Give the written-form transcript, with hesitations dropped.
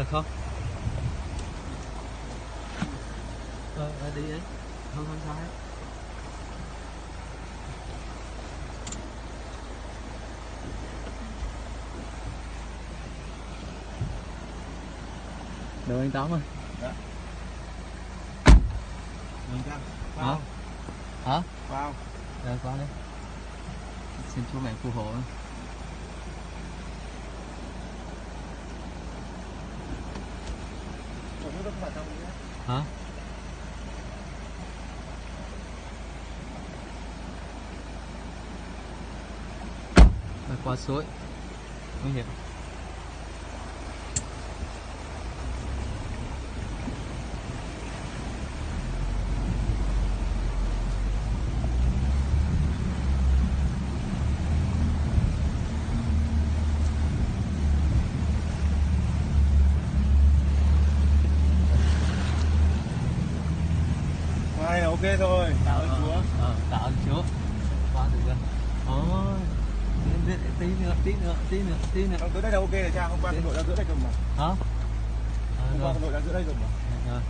được không? Đi ấy. Không sao hết. Được anh Tám ơi. Dạ. Hả? Hả? Vào. Rồi qua đi. Xin chú mẹ phù hộ. Hả? Phải qua suối. Nguy hiểm. Này ok thôi. Tạ ơn Chúa. Tạ ơn Chúa. Qua được chưa? Ôi. Tí nữa. Tới đây là ok rồi cha, hôm qua quân đội đang giữa đây rồi mà. Hả? Hôm qua quân đội đang giữa đây rồi mà. Rồi.